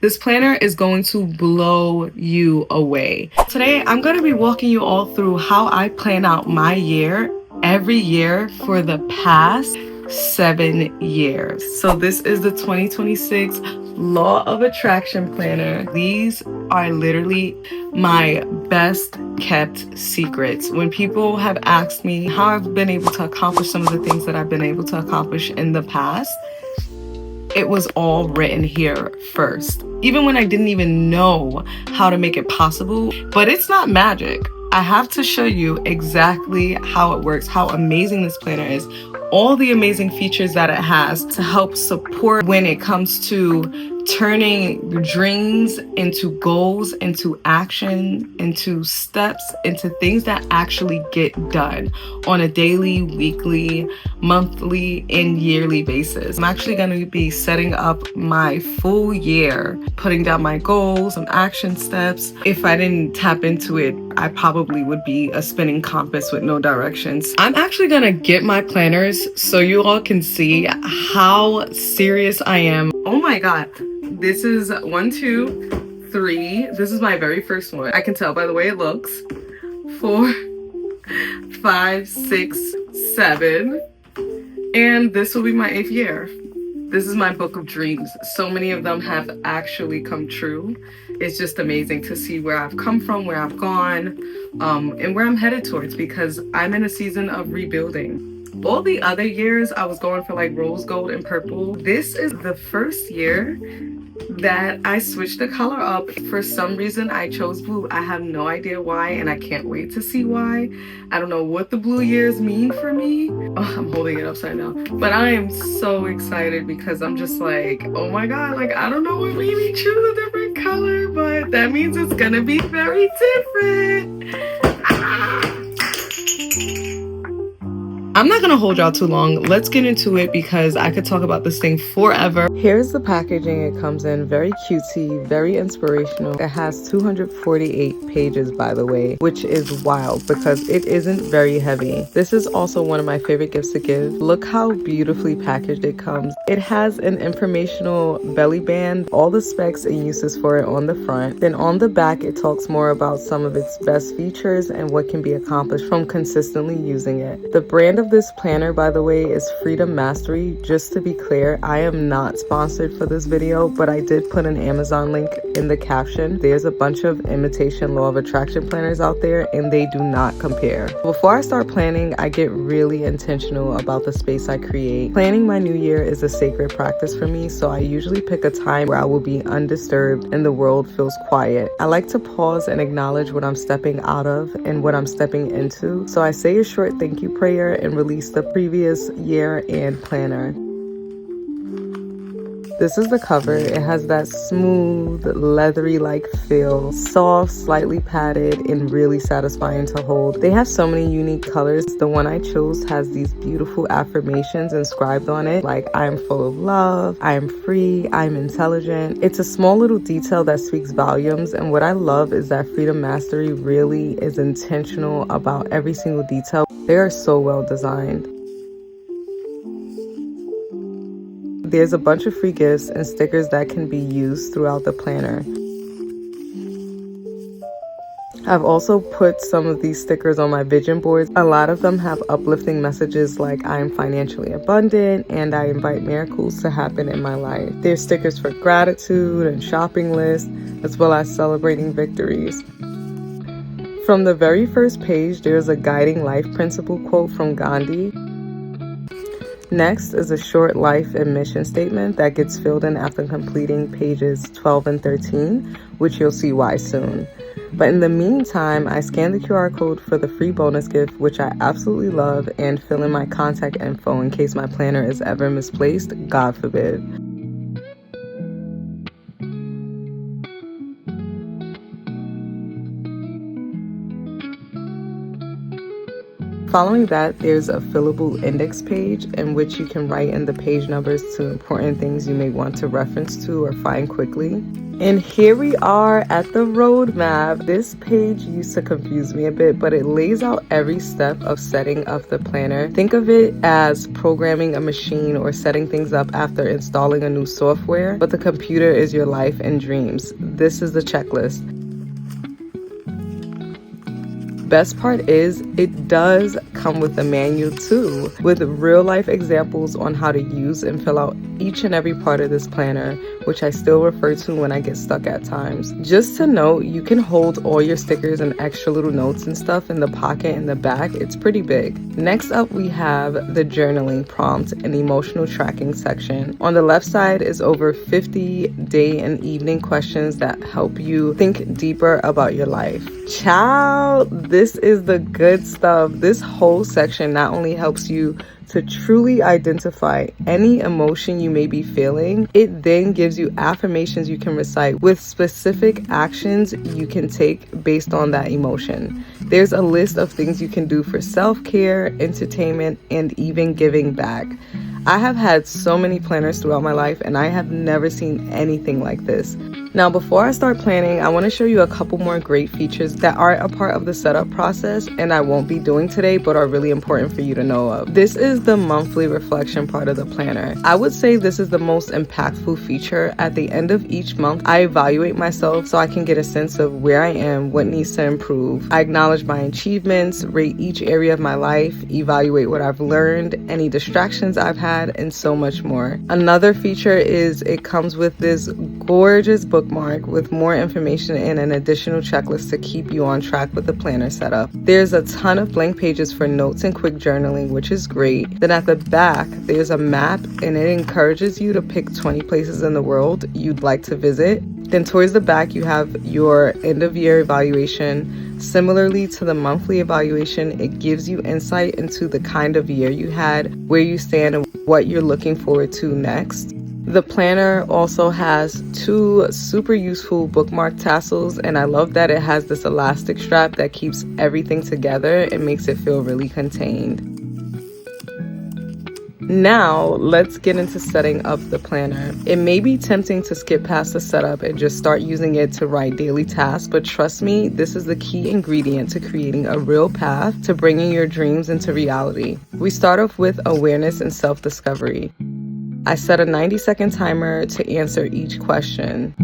This planner is going to blow you away. Today, I'm going to be walking you all through how I plan out my year every year for the past 7 years. So this is the 2026 Law of Attraction Planner. These are literally my best kept secrets. When people have asked me how I've been able to accomplish some of the things that I've been able to accomplish in the past, it was all written here first. Even when I didn't even know how to make it possible, but it's not magic. I have to show you exactly how it works, how amazing this planner is, all the amazing features that it has to help support when it comes to turning dreams into goals, into action, into steps, into things that actually get done on a daily, weekly, monthly, and yearly basis. I'm actually going to be setting up my full year, putting down my goals, some action steps. If I didn't tap into it, I probably would be a spinning compass with no directions. I'm actually going to get my planners so you all can see how serious I am. Oh my God. This is 1, 2, 3. This is my very first one. I can tell by the way it looks. 4, 5, 6, 7. And this will be my 8th year. This is my book of dreams. So many of them have actually come true. It's just amazing to see where I've come from, where I've gone, and where I'm headed towards, because I'm in a season of rebuilding. All the other years I was going for like rose gold and purple. This is the first year that I switched the color up. For some reason I chose blue. I have no idea why, and I can't wait to see why. I don't know what the blue years mean for me. Oh, I'm holding it upside down, but I am so excited because I'm just like, oh my God, like I don't know what made me choose a different color, but that means it's gonna be very different. I'm not gonna hold y'all too long. Let's get into it because I could talk about this thing forever. Here's the packaging it comes in. Very cutesy, very inspirational. It has 248 pages, by the way, which is wild because it isn't very heavy. This is also one of my favorite gifts to give. Look how beautifully packaged it comes. It has an informational belly band, all the specs and uses for it on the front. Then on the back, it talks more about some of its best features and what can be accomplished from consistently using it. The brand of this planner, by the way, is Freedom Mastery. Just to be clear, I am not sponsored for this video, but I did put an Amazon link in the caption. There's a bunch of imitation Law of Attraction planners out there and they do not compare. Before I start planning, I get really intentional about the space I create. Planning my new year is a sacred practice for me, so I usually pick a time where I will be undisturbed and the world feels quiet. I like to pause and acknowledge what I'm stepping out of and what I'm stepping into. So I say a short thank you prayer and release the previous year and planner. This is the cover. It has that smooth, leathery-like feel, soft, slightly padded, and really satisfying to hold. They have so many unique colors. The one I chose has these beautiful affirmations inscribed on it, like I am full of love, I am free, I'm intelligent. It's a small little detail that speaks volumes, and what I love is that Freedom Mastery really is intentional about every single detail. They are so well designed. There's a bunch of free gifts and stickers that can be used throughout the planner. I've also put some of these stickers on my vision boards. A lot of them have uplifting messages like I am financially abundant and I invite miracles to happen in my life. There's stickers for gratitude and shopping lists, as well as celebrating victories. From the very first page, there's a guiding life principle quote from Gandhi. Next is a short life and mission statement that gets filled in after completing pages 12 and 13, which you'll see why soon. But in the meantime, I scan the QR code for the free bonus gift, which I absolutely love, and fill in my contact info in case my planner is ever misplaced, God forbid. Following that, there's a fillable index page in which you can write in the page numbers to important things you may want to reference to or find quickly. And here we are at the roadmap. This page used to confuse me a bit, but it lays out every step of setting up the planner. Think of it as programming a machine or setting things up after installing a new software, but the computer is your life and dreams. This is the checklist. Best part is it does come with a manual too, with real life examples on how to use and fill out each and every part of this planner, which I still refer to when I get stuck at times. Just to note, you can hold all your stickers and extra little notes and stuff in the pocket in the back. It's pretty big. Next up, we have the journaling prompt and emotional tracking section. On the left side is over 50 day and evening questions that help you think deeper about your life. Child, this is the good stuff. This whole section not only helps you to truly identify any emotion you may be feeling, it then gives you affirmations you can recite with specific actions you can take based on that emotion. There's a list of things you can do for self-care, entertainment, and even giving back. I have had so many planners throughout my life, and I have never seen anything like this. Now, before I start planning, I want to show you a couple more great features that aren't a part of the setup process and I won't be doing today, but are really important for you to know of. This is the monthly reflection part of the planner. I would say this is the most impactful feature. At the end of each month, I evaluate myself so I can get a sense of where I am, what needs to improve. I acknowledge my achievements, rate each area of my life, evaluate what I've learned, any distractions I've had, and so much more. Another feature is it comes with this gorgeous bookmark with more information and an additional checklist to keep you on track with the planner setup. There's a ton of blank pages for notes and quick journaling, which is great. Then at the back, there's a map and it encourages you to pick 20 places in the world you'd like to visit. Then towards the back, you have your end of year evaluation. Similarly to the monthly evaluation, it gives you insight into the kind of year you had, where you stand, and what you're looking forward to next. The planner also has 2 super useful bookmark tassels, and I love that it has this elastic strap that keeps everything together and makes it feel really contained. Now, let's get into setting up the planner. It may be tempting to skip past the setup and just start using it to write daily tasks, but trust me, this is the key ingredient to creating a real path to bringing your dreams into reality. We start off with awareness and self-discovery. I set a 90-second timer to answer each question.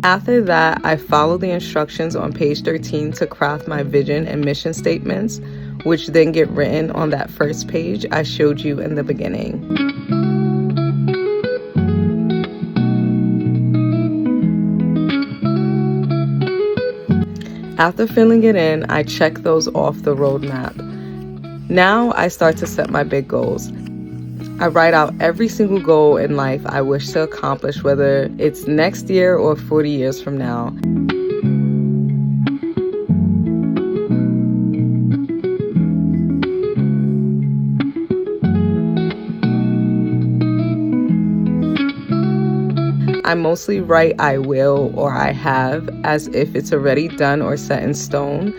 After that, I follow the instructions on page 13 to craft my vision and mission statements, which then get written on that first page I showed you in the beginning. After filling it in, I check those off the roadmap. Now I start to set my big goals. I write out every single goal in life I wish to accomplish, whether it's next year or 40 years from now. I mostly write I will or I have as if it's already done or set in stone.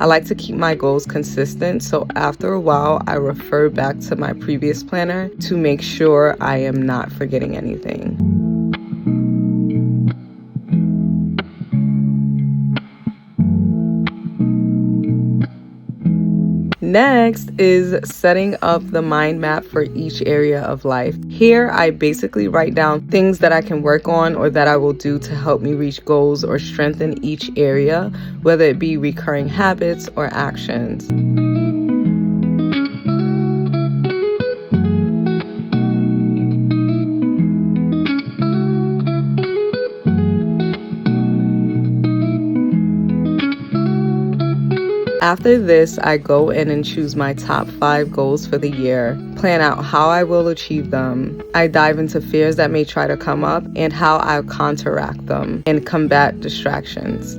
I like to keep my goals consistent, so after a while, I refer back to my previous planner to make sure I am not forgetting anything. Next is setting up the mind map for each area of life. Here, I basically write down things that I can work on or that I will do to help me reach goals or strengthen each area, whether it be recurring habits or actions. After this, I go in and choose my top 5 goals for the year, plan out how I will achieve them. I dive into fears that may try to come up and how I'll counteract them and combat distractions.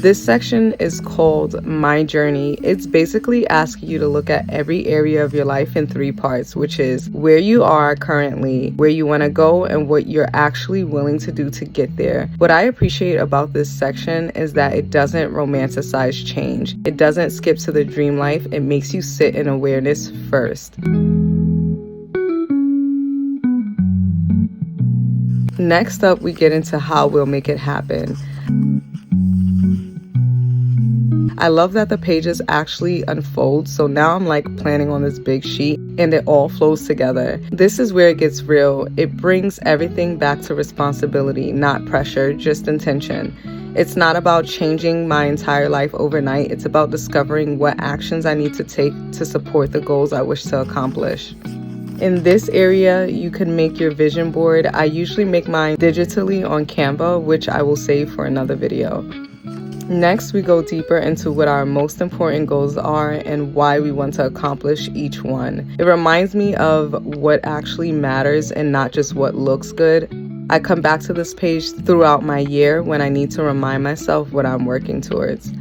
This section is called My Journey. It's basically asking you to look at every area of your life in 3 parts, which is where you are currently, where you want to go, and what you're actually willing to do to get there. What I appreciate about this section is that it doesn't romanticize change. It doesn't skip to the dream life. It makes you sit in awareness first. Next up, we get into how we'll make it happen. I love that the pages actually unfold, so now I'm like planning on this big sheet and it all flows together. This is where it gets real. It brings everything back to responsibility, not pressure, just intention. It's not about changing my entire life overnight. It's about discovering what actions I need to take to support the goals I wish to accomplish. In this area, you can make your vision board. I usually make mine digitally on Canva, which I will save for another video. Next, we go deeper into what our most important goals are and why we want to accomplish each one. It reminds me of what actually matters and not just what looks good. I come back to this page throughout my year when I need to remind myself what I'm working towards.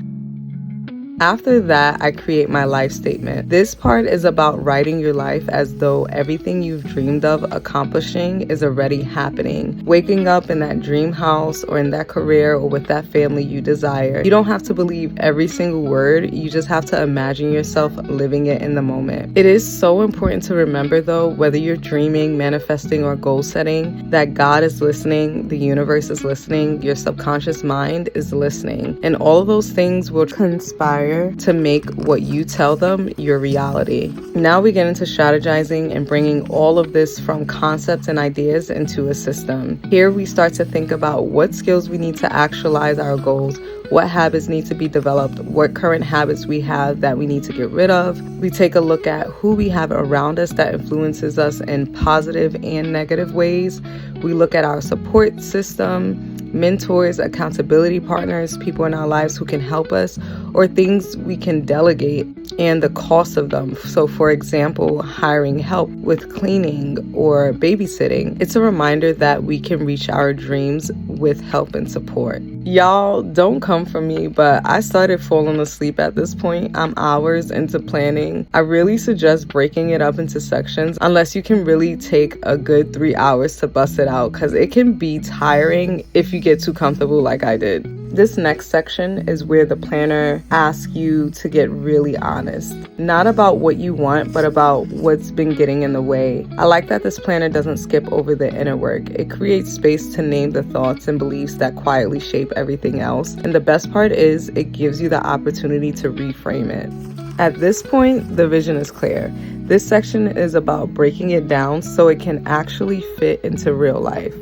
After that, I create my life statement. This part is about writing your life as though everything you've dreamed of accomplishing is already happening. Waking up in that dream house or in that career or with that family you desire. You don't have to believe every single word. You just have to imagine yourself living it in the moment. It is so important to remember though, whether you're dreaming, manifesting, or goal setting, that God is listening, the universe is listening, your subconscious mind is listening, and all of those things will conspire to make what you tell them your reality. Now we get into strategizing and bringing all of this from concepts and ideas into a system. Here we start to think about what skills we need to actualize our goals, what habits need to be developed, what current habits we have that we need to get rid of. We take a look at who we have around us that influences us in positive and negative ways. We look at our support system, mentors, accountability partners, people in our lives who can help us, or things we can delegate and the cost of them. So for example, hiring help with cleaning or babysitting. It's a reminder that we can reach our dreams with help and support. Y'all, don't come for me, but I started falling asleep at this point. I'm hours into planning. I really suggest breaking it up into sections unless you can really take a good 3 hours to bust it out, because it can be tiring if you get too comfortable like I did. This next section is where the planner asks you to get really honest. Not about what you want, but about what's been getting in the way. I like that this planner doesn't skip over the inner work. It creates space to name the thoughts and beliefs that quietly shape everything else. And the best part is it gives you the opportunity to reframe it. At this point, the vision is clear. This section is about breaking it down so it can actually fit into real life.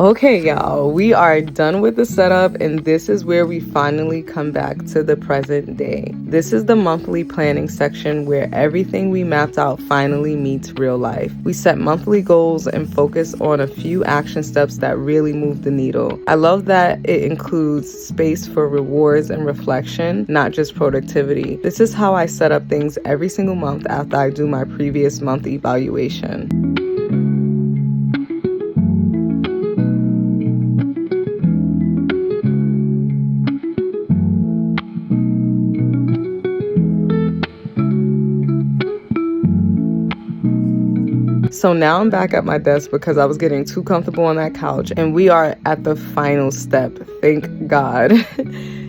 Okay, y'all, we are done with the setup, and this is where we finally come back to the present day. This is the monthly planning section where everything we mapped out finally meets real life. We set monthly goals and focus on a few action steps that really move the needle. I love that it includes space for rewards and reflection, not just productivity. This is how I set up things every single month after I do my previous month evaluation. So now I'm back at my desk because I was getting too comfortable on that couch, and we are at the final step. Thank God.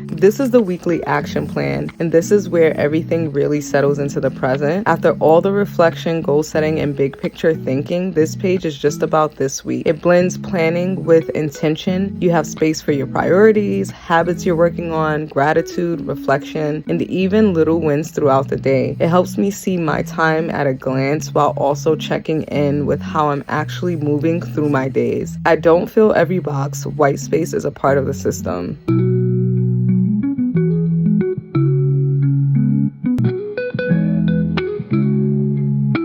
This is the weekly action plan, and this is where everything really settles into the present. After all the reflection, goal setting, and big picture thinking, this page is just about this week. It blends planning with intention. You have space for your priorities, habits you're working on, gratitude, reflection, and even little wins throughout the day. It helps me see my time at a glance while also checking in with how I'm actually moving through my days. I don't fill every box. White space is a part of the system.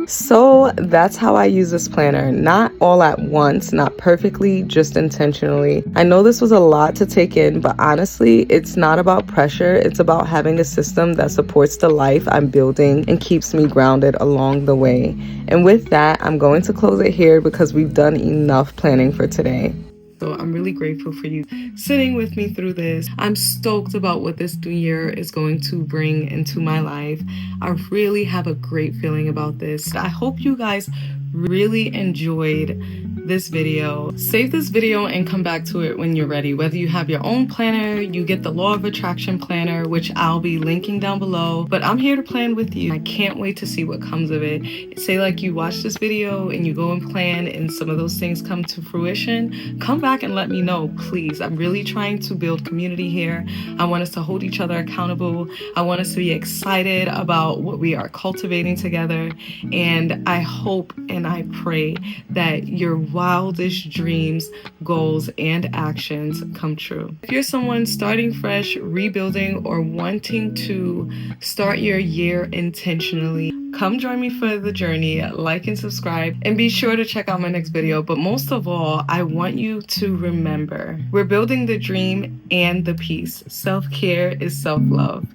So that's how I use this planner. Not all at once, not perfectly, just intentionally. I know this was a lot to take in, but honestly, it's not about pressure. It's about having a system that supports the life I'm building and keeps me grounded along the way. And with that, I'm going to close it here because we've done enough planning for today. So I'm really grateful for you sitting with me through this. I'm stoked about what this new year is going to bring into my life. I really have a great feeling about this. I hope you guys really enjoyed this video. Save this video and come back to it when you're ready. Whether you have your own planner, you get the Law of Attraction planner, which I'll be linking down below. But I'm here to plan with you. I can't wait to see what comes of it. Say like you watch this video and you go and plan and some of those things come to fruition, come back and let me know, please. I'm really trying to build community here. I want us to hold each other accountable. I want us to be excited about what we are cultivating together. And I hope and I pray that your wildest dreams, goals, and actions come true. If you're someone starting fresh, rebuilding, or wanting to start your year intentionally, come join me for the journey. Like and subscribe, and be sure to check out my next video. But most of all, I want you to remember, we're building the dream and the peace. Self-care is self-love.